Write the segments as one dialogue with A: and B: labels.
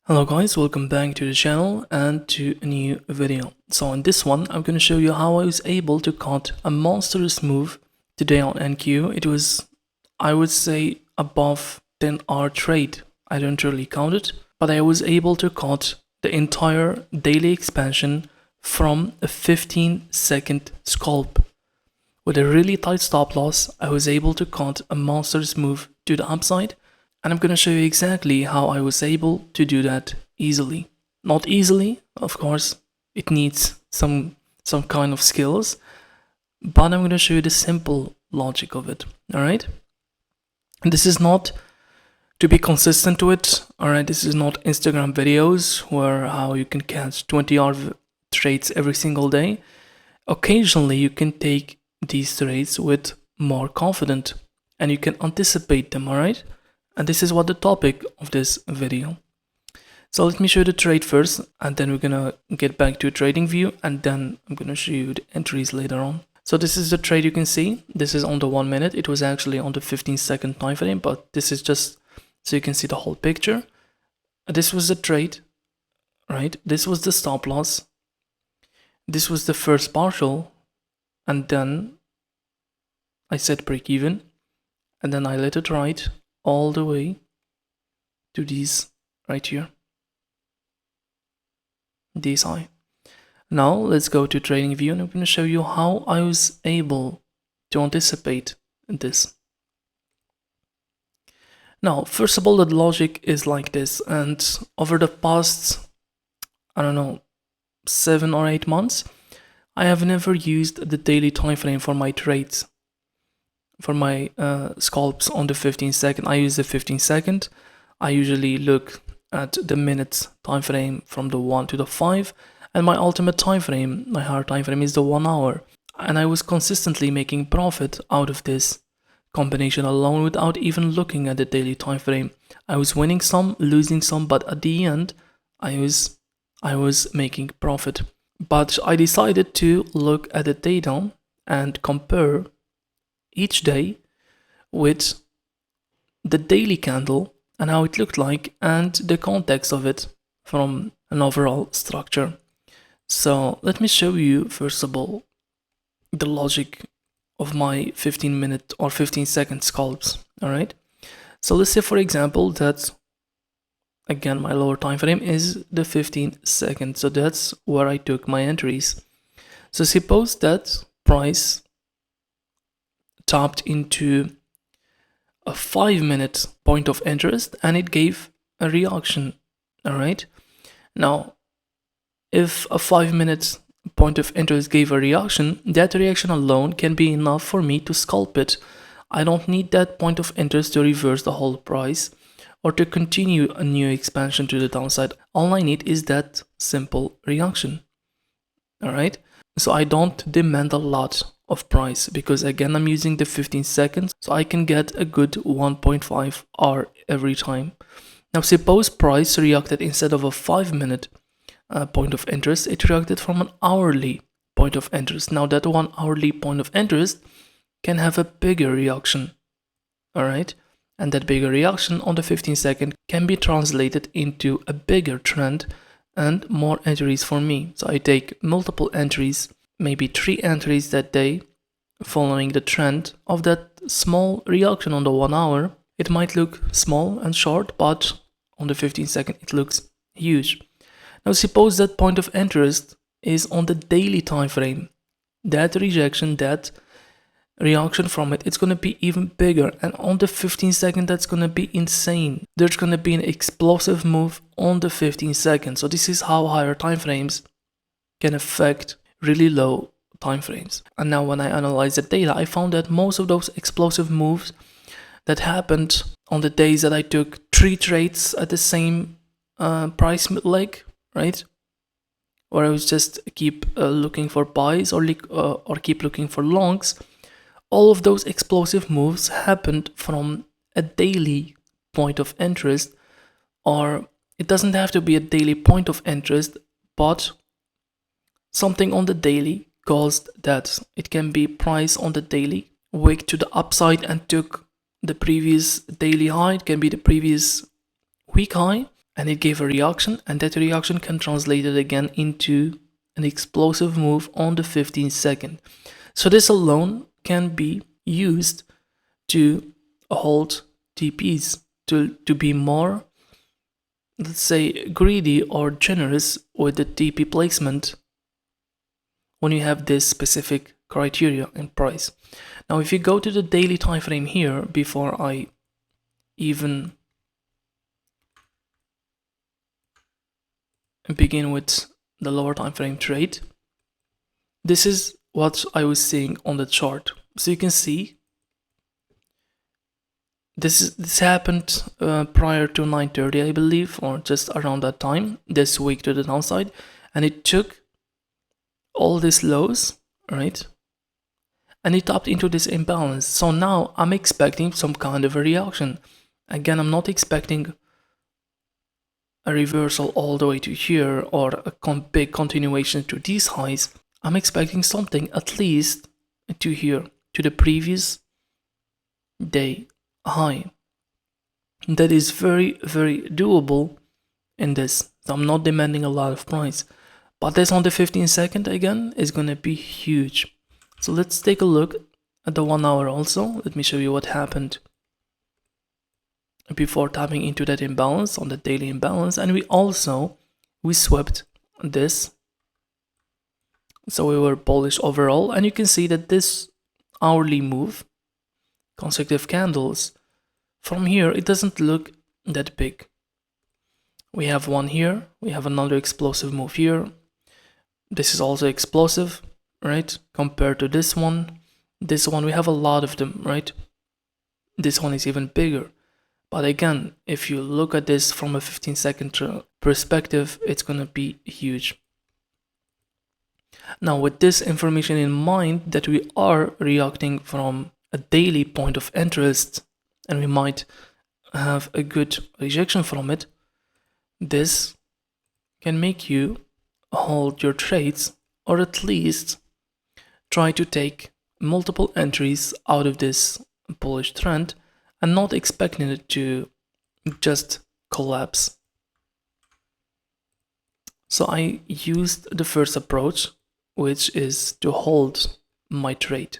A: Hello guys, welcome back to the channel and to a new video. So in this one, I'm going to show you how I was able to cut a monstrous move today on NQ. It was, I would say, above 10-hour trade. I don't really count it, but I was able to cut the entire daily expansion from a 15-second scalp. With a really tight stop loss, I was able to cut a monstrous move to the upside. And I'm going to show you exactly how I was able to do that easily. Not easily, of course, it needs some kind of skills, but I'm going to show you the simple logic of it, alright? This is not to be consistent to it, alright? This is not Instagram videos where how you can catch 20-hour trades every single day. Occasionally, you can take these trades with more confidence and you can anticipate them, alright? And this is what the topic of this video. So let me show you the trade first, and then we're gonna get back to trading view, and then I'm gonna show you the entries later on. So this is the trade you can see. This is on the 1 minute. It was actually on the 15-second time frame, but this is just so you can see the whole picture. This was the trade, right? This was the stop loss. This was the first partial, and then I set break even, and then I let it ride all the way to these right here, this high. Now let's go to trading view, and I'm going to show you how I was able to anticipate this. Now, first of all, the logic is like this, and over the past, I don't know, 7 or 8 months, I have never used the daily time frame for my trades. For my scalps on the 15-second, I use the 15-second. I usually look at the minute time frame from the 1 to the 5, and my ultimate time frame, my hard time frame, is the 1 hour. And I was consistently making profit out of this combination alone without even looking at the daily time frame. I was winning some, losing some, but at the end, I was making profit. But I decided to look at the data and compare each day with the daily candle and how it looked like and the context of it from an overall structure. So let me show you first of all the logic of my 15-minute or 15-second scalps. All right, so let's say for example that again my lower time frame is the 15-second, so that's where I took my entries. So suppose that price tapped into a 5-minute point of interest and it gave a reaction. All right, now if a 5-minute point of interest gave a reaction, that reaction alone can be enough for me to scalp it. I don't need that point of interest to reverse the whole price or to continue a new expansion to the downside. All I need is that simple reaction. All right, so I don't demand a lot of price because again I'm using the 15 seconds, so I can get a good 1.5 hour every time. Now suppose price reacted instead of a 5-minute point of interest, it reacted from an hourly point of interest. Now that 1 hourly point of interest can have a bigger reaction, all right, and that bigger reaction on the 15-second can be translated into a bigger trend and more entries for me. So I take multiple entries, maybe 3 entries that day, following the trend of that small reaction on the 1 hour. It might look small and short, but on the 15-second it looks huge. Now suppose that point of interest is on the daily time frame. That rejection, that reaction from it, it's going to be even bigger, and on the 15-second that's going to be insane. There's going to be an explosive move on the 15-second. So this is how higher time frames can affect really low time frames. And now when I analyze the data, I found that most of those explosive moves that happened on the days that I took 3 trades at the same price leg, right, or I was just keep looking for buys or keep looking for longs, all of those explosive moves happened from a daily point of interest, or it doesn't have to be a daily point of interest, but something on the daily caused that. It can be price on the daily wick to the upside and took the previous daily high. It can be the previous week high, and it gave a reaction, and that reaction can translate it again into an explosive move on the 15 second. So this alone can be used to hold TPs, to be more, let's say, greedy or generous with the TP placement when you have this specific criteria in price. Now if you go to the daily time frame here, before I even begin with the lower time frame trade, this is what I was seeing on the chart. So you can see this happened prior to 9:30, I believe, or just around that time, this week to the downside, and it took all these lows, right, and it tapped into this imbalance. So now I'm expecting some kind of a reaction. Again, I'm not expecting a reversal all the way to here or a big continuation to these highs. I'm expecting something at least to here, to the previous day high. That is very, very doable in this. So I'm not demanding a lot of price, but this on the 15 second again is gonna be huge. So let's take a look at the 1 hour also. Let me show you what happened before tapping into that imbalance on the daily imbalance, and we swept this, so we were bullish overall. And you can see that this hourly move, consecutive candles, from here it doesn't look that big. We have one here, we have another explosive move here. This is also explosive, right, compared to this one. This one, we have a lot of them, right? This one is even bigger. But again, if you look at this from a 15-second perspective, it's gonna be huge. Now, with this information in mind, that we are reacting from a daily point of interest, and we might have a good rejection from it, this can make you hold your trades, or at least try to take multiple entries out of this bullish trend, and not expecting it to just collapse. So I used the first approach, which is to hold my trade.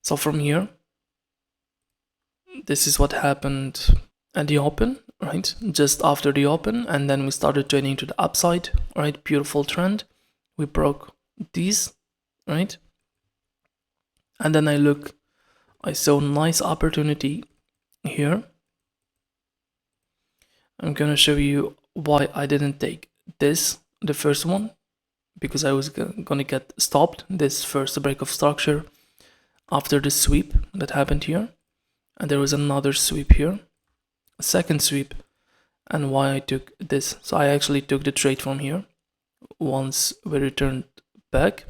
A: So from here, this is what happened at the open, right? Just after the open, and then we started trading to the upside, right? Beautiful trend. We broke these, right? And then I saw nice opportunity here. I'm gonna show you why I didn't take this, the first one, because I was gonna get stopped, this first break of structure after the sweep that happened here, and there was another sweep here, a second sweep, and why I took this. So I actually took the trade from here. Once we returned back,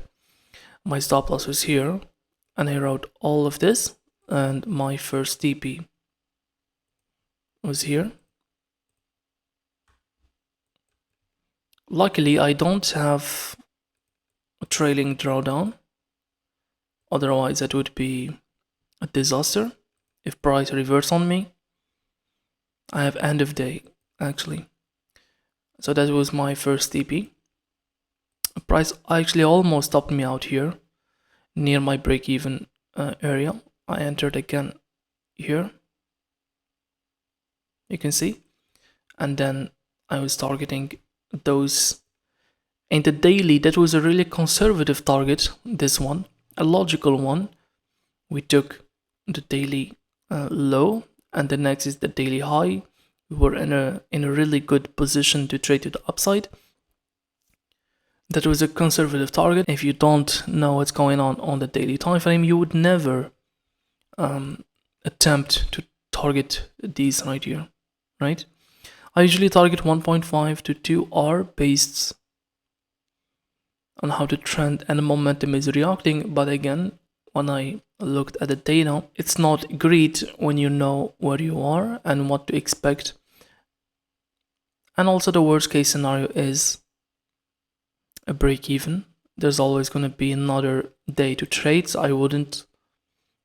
A: my stop loss was here, and I wrote all of this, and my first TP was here. Luckily, I don't have a trailing drawdown, otherwise that would be a disaster if price reverse on me. I have end of day actually, so that was my first TP. Price actually almost stopped me out here near my break-even area. I entered again here, you can see, and then I was targeting those in the daily. That was a really conservative target, this one, a logical one. We took the daily low, and the next is the daily high. We were in a really good position to trade to the upside. That was a conservative target. If you don't know what's going on the daily time frame, you would never attempt to target these right here, right? I usually target 1.5 to 2 hour based on how the trend and the momentum is reacting. But again, when I looked at the data, it's not great when you know where you are and what to expect. And also the worst case scenario is a break even. There's always going to be another day to trade, so I wouldn't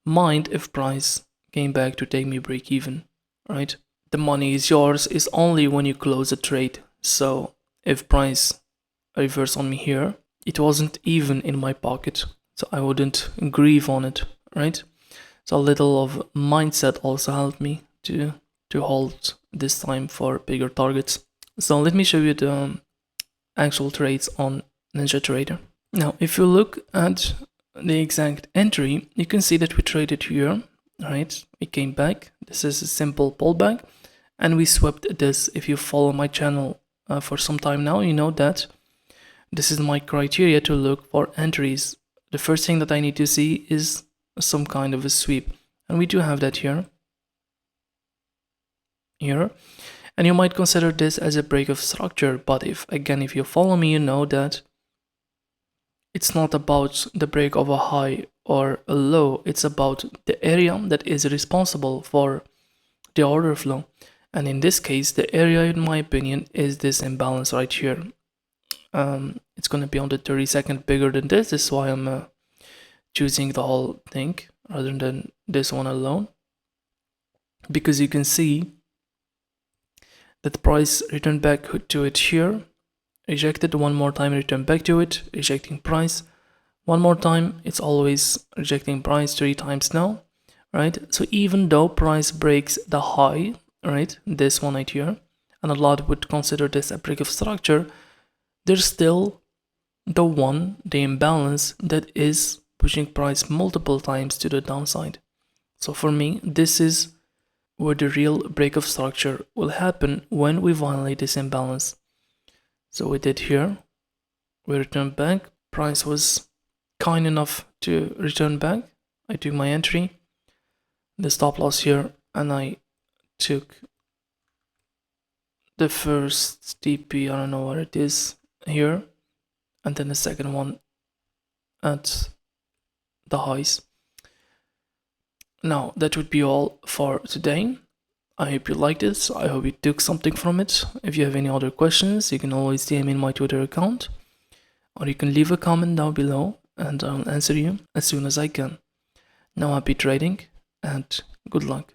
A: mind if price came back to take me break even, right? the money is yours is only when you close a trade. So if price reverse on me here, it wasn't even in my pocket, so I wouldn't grieve on it, right? So a little of mindset also helped me to hold this time for bigger targets. So let me show you the actual trades on NinjaTrader. Now, if you look at the exact entry, you can see that we traded here, right? We came back. This is a simple pullback, and we swept this. If you follow my channel for some time now, you know that this is my criteria to look for entries. The first thing that I need to see is some kind of a sweep, and we do have that here. And you might consider this as a break of structure, but if you follow me, you know that it's not about the break of a high or a low, it's about the area that is responsible for the order flow. And in this case, the area, in my opinion, is this imbalance right here. It's going to be on the 30-second bigger than this. This is why I'm choosing the whole thing rather than this one alone, because you can see that the price returned back to it here, rejected one more time, returned back to it, rejecting price one more time. It's always rejecting price 3 times now, right? So even though price breaks the high, right, this one right here, and a lot would consider this a break of structure, there's still the imbalance that is pushing price multiple times to the downside. So for me, this is where the real break of structure will happen, when we violate this imbalance. So we did here, we returned back, price was kind enough to return back. I took my entry, the stop loss here, and I took the first TP, I don't know what it is, here, and then the second one at the highs. Now, that would be all for today. I hope you liked it. I hope you took something from it. If you have any other questions, you can always DM in my Twitter account, or you can leave a comment down below and I'll answer you as soon as I can. Now, happy trading and good luck.